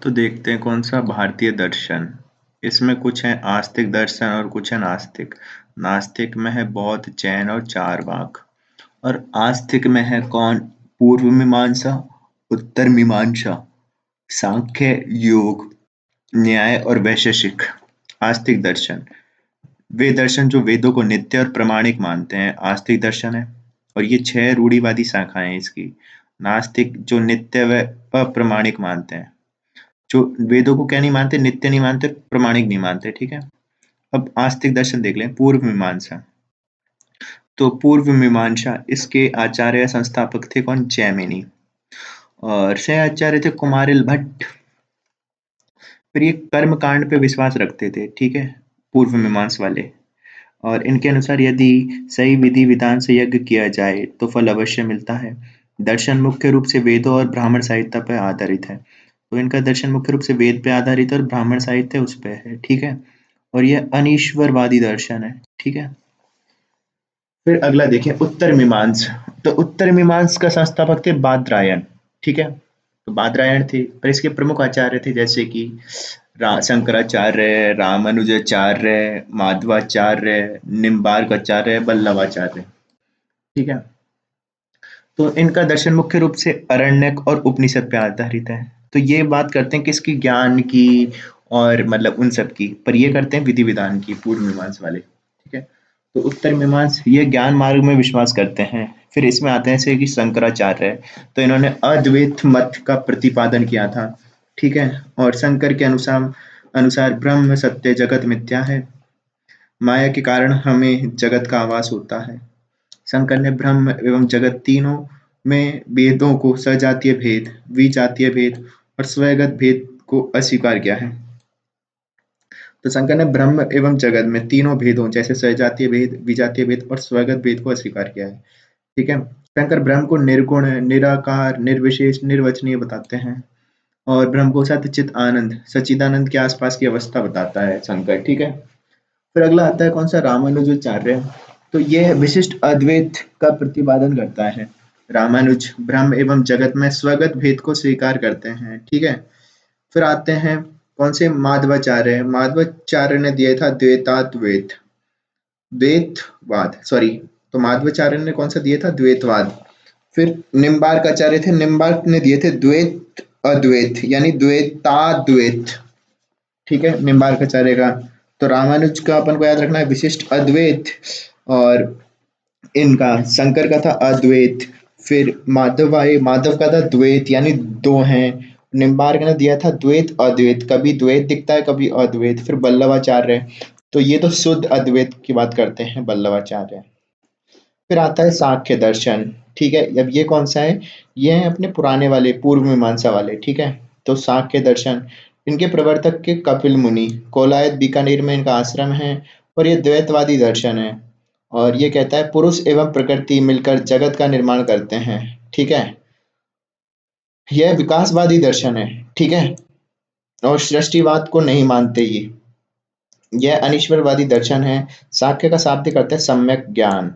तो देखते हैं कौन सा भारतीय दर्शन। इसमें कुछ है आस्तिक दर्शन और कुछ है नास्तिक। नास्तिक में है बौद्ध, जैन और चारवाक। और आस्तिक में है कौन? पूर्व मीमांसा, उत्तर मीमांसा, सांख्य, योग, न्याय और वैशेषिक। आस्तिक दर्शन वे दर्शन जो वेदों को नित्य और प्रामाणिक मानते हैं, आस्तिक दर्शन है। और ये 6 रूढ़िवादी शाखाएं हैं इसकी। नास्तिक जो नित्य व अप्रामाणिक मानते हैं, जो वेदों को क्या नहीं मानते, नित्य नहीं मानते, प्रामाणिक नहीं मानते, ठीक है। अब आस्तिक दर्शन देख लें, पूर्व मीमांसा। तो पूर्व मीमांसा इसके आचार्य संस्थापक थे कौन? जैमिनी। और सह आचार्य थे कुमारिल भट्ट। फिर ये कर्म कांड पे विश्वास रखते थे, ठीक है, पूर्व मीमांसा वाले। और इनके अनुसार यदि सही विधि विधान से यज्ञ किया जाए तो फल अवश्य मिलता है। दर्शन मुख्य रूप से वेदों और ब्राह्मण साहित्य पर आधारित है। तो इनका दर्शन मुख्य रूप से वेद पे आधारित है और ब्राह्मण साहित्य उस पे है, ठीक है। और यह अनीश्वरवादी दर्शन है, ठीक है। फिर अगला देखिए उत्तर मीमांसा। तो उत्तर मीमांसा का संस्थापक थे बादरायण, ठीक है। तो बादरायण थे और इसके प्रमुख आचार्य थे जैसे कि शंकराचार्य, रामानुजाचार्य, माधवाचार्य, निम्बार्काचार्य, बल्लभाचार्य, ठीक है। तो इनका दर्शन मुख्य रूप से अरण्यक और उपनिषद पे आधारित है। तो ये बात करते हैं किसकी? ज्ञान की और मतलब उन सब की, पर ये करते हैं विधि विधान की, पूर्व मीमांसा वाले, ठीक है। तो उत्तर मीमांसा ये ज्ञान मार्ग में विश्वास करते हैं। फिर इसमें आते हैं जैसे कि शंकराचार्य है, तो इन्होंने अद्वैत मत का प्रतिपादन किया था, ठीक है। और शंकर के अनुसार अनुसार ब्रह्म सत्य, जगत मिथ्या है, माया के कारण हमें जगत का आभास होता है। शंकर ने ब्रह्म एवं जगत तीनों में वेदों को सजातीय भेद, विजातीय भेद और स्वगत भेद को अस्वीकार किया है। तो शंकर ने ब्रह्म एवं जगत में तीनों भेदों जैसे सजातीय भेद, विजातीय भेद और स्वगत भेद को अस्वीकार किया है, ठीक है। शंकर ब्रह्म को निर्गुण, निराकार, निर्विशेष, निर्वचनीय बताते हैं। और ब्रह्म को सत्य, चित, आनंद, सच्चिदानंद के आसपास की अवस्था बताता है शंकर, ठीक है। फिर अगला आता है कौन सा? रामानुजाचार्य। तो ये विशिष्ट अद्वैत का प्रतिपादन करता है। रामानुज ब्रह्म एवं जगत में स्वगत भेद को स्वीकार करते हैं, ठीक है। फिर आते हैं कौन से? माधवाचार्य। माधवाचार्य ने दिया था द्वैताद्वैत, द्वैतवाद, सॉरी। तो माधवाचार्य ने कौन सा दिया था? द्वैतवाद। फिर निम्बार्काचार्य थे, निम्बार्क ने दिए थे द्वैत अद्वैत यानी द्वैताद्वैत, ठीक है, निम्बार्काचार्य का। तो रामानुज का अपन को याद रखना है विशिष्ट अद्वैत, और इनका शंकर का था अद्वैत। फिर माधव का था द्वैत यानी दो हैं। निम्बार्क ने दिया था द्वैत अद्वैत, कभी द्वैत दिखता है कभी अद्वैत। फिर बल्लभाचार्य, तो ये तो शुद्ध अद्वैत की बात करते हैं बल्लभाचार्य। फिर आता है सांख्य दर्शन, ठीक है। अब ये कौन सा है? ये है अपने पुराने वाले, पूर्व मीमांसा वाले, ठीक है। तो सांख्य दर्शन इनके प्रवर्तक के कपिल मुनि, कोलायत बीकानेर में इनका आश्रम है। और ये द्वैतवादी दर्शन है। और ये कहता है पुरुष एवं प्रकृति मिलकर जगत का निर्माण करते हैं, ठीक है। यह विकासवादी दर्शन है, ठीक है। और सृष्टिवाद को नहीं मानते ये। यह अनीश्वरवादी दर्शन है। सांख्य का शाब्दिक अर्थ है सम्यक ज्ञान।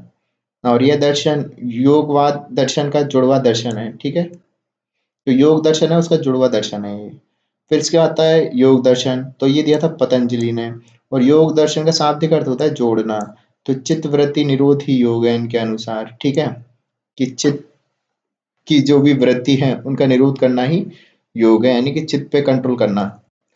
और यह दर्शन योगवाद दर्शन का जुड़वा दर्शन है, ठीक है। तो योग दर्शन है उसका जुड़वा दर्शन है ये। फिर इसके आता है योग दर्शन, तो ये दिया था पतंजलि ने। और योग दर्शन का शाब्दिक अर्थ होता है जोड़ना। तो चित्त वृत्ति निरोध ही योग है इनके अनुसार, ठीक है। कि चित्त की जो भी वृत्ति है उनका निरोध करना ही योग है, यानी कि चित्त पे कंट्रोल करना।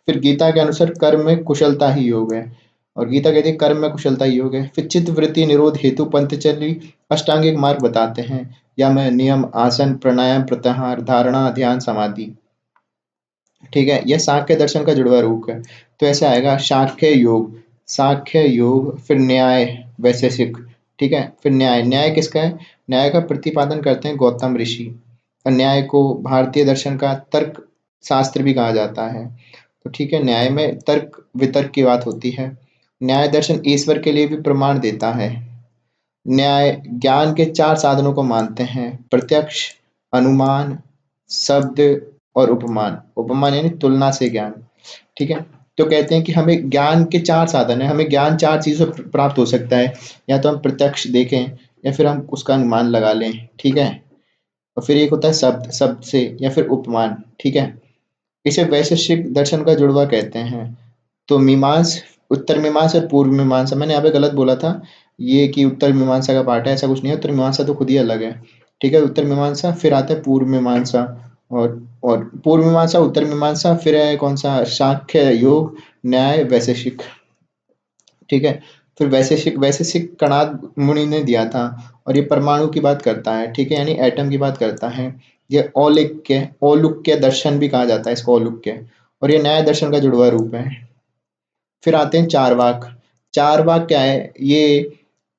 फिर गीता के अनुसार कर्म में कुशलता ही योग है। और गीता कहती है कर्म में कुशलता ही योग है। फिर चित्त वृत्ति निरोध हेतु पंतजलि अष्टांगिक मार्ग बताते हैं, या में नियम, आसन, प्राणायाम, प्रत्याहार, धारणा, ध्यान, समाधि, ठीक है। यह सांख्य दर्शन का जुड़वा रूप है। तो ऐसे आएगा सांख्य योग, सांख्य योग, फिर न्याय, वैशेषिक, ठीक है। फिर न्याय, न्याय किसका है? न्याय का प्रतिपादन करते हैं गौतम ऋषि। और न्याय को भारतीय दर्शन का तर्क शास्त्र भी कहा जाता है। तो ठीक है, न्याय में तर्क वितर्क की बात होती है। न्याय दर्शन ईश्वर के लिए भी प्रमाण देता है। न्याय ज्ञान के 4 साधनों को मानते हैं: प्रत्यक्ष, अनुमान, शब्द और उपमान। उपमान यानी तुलना से ज्ञान, ठीक है। तो कहते हैं कि हमें ज्ञान के 4 साधन है, हमें ज्ञान 4 चीजों से प्राप्त हो सकता है। या तो हम प्रत्यक्ष देखें, या फिर हम उसका अनुमान लगा लें, ठीक है। और फिर एक होता है शब्द, शब्द से, या फिर उपमान, ठीक है। इसे वैशेषिक दर्शन का जुड़वा कहते हैं। तो उत्तर मीमांसा और पूर्व मीमांसा, मैंने यहाँ पे गलत बोला था ये कि उत्तर मीमांसा का पार्ट है, ऐसा कुछ नहीं है। उत्तर मीमांसा तो खुद ही अलग है, ठीक है। उत्तर मीमांसा, फिर आता है पूर्व मीमांसा, और पूर्व मीमांसा, उत्तर मीमांसा, फिर है कौन सा, सांख्य, योग, न्याय, वैशेषिक, ठीक है। फिर वैशेषिक, वैशेषिक कणाद मुनि ने दिया था, और ये परमाणु की बात करता है, ठीक है, यानी एटम की बात करता है। ये औलुक्य दर्शन भी कहा जाता है इसको, औलुक्य, और ये न्याय दर्शन का जुड़वा रूप है। फिर आते हैं चारवाक। चारवाक क्या है, ये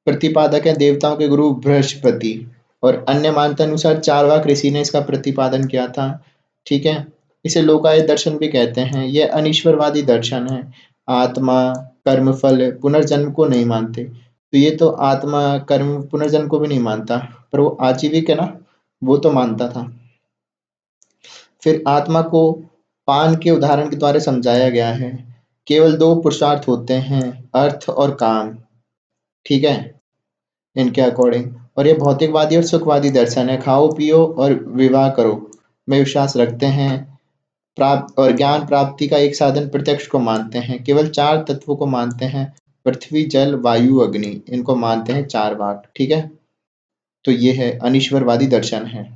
प्रतिपादक है देवताओं के गुरु बृहस्पति, और अन्य मान्यतानुसार चारवाक ऋषि ने इसका प्रतिपादन किया था, ठीक है। इसे लोकायत दर्शन भी कहते हैं। यह अनीश्वरवादी दर्शन है। आत्मा, कर्मफल, पुनर्जन्म को नहीं मानते। तो ये तो आत्मा, कर्म, पुनर्जन्म को भी नहीं मानता, पर वो आजीविक है ना, वो तो मानता था। फिर आत्मा को पान के उदाहरण के द्वारा समझाया गया है। केवल दो पुरुषार्थ होते हैं, अर्थ और काम, ठीक है, इनके अकॉर्डिंग। और ये भौतिकवादी और सुखवादी दर्शन है। खाओ पियो और विवाह करो में विश्वास रखते हैं। प्राप्त और ज्ञान प्राप्ति का एक साधन प्रत्यक्ष को मानते हैं। केवल चार तत्वों को मानते हैं, पृथ्वी, जल, वायु, अग्नि, इनको मानते हैं चार वाक, ठीक है। तो ये है अनीश्वरवादी दर्शन है।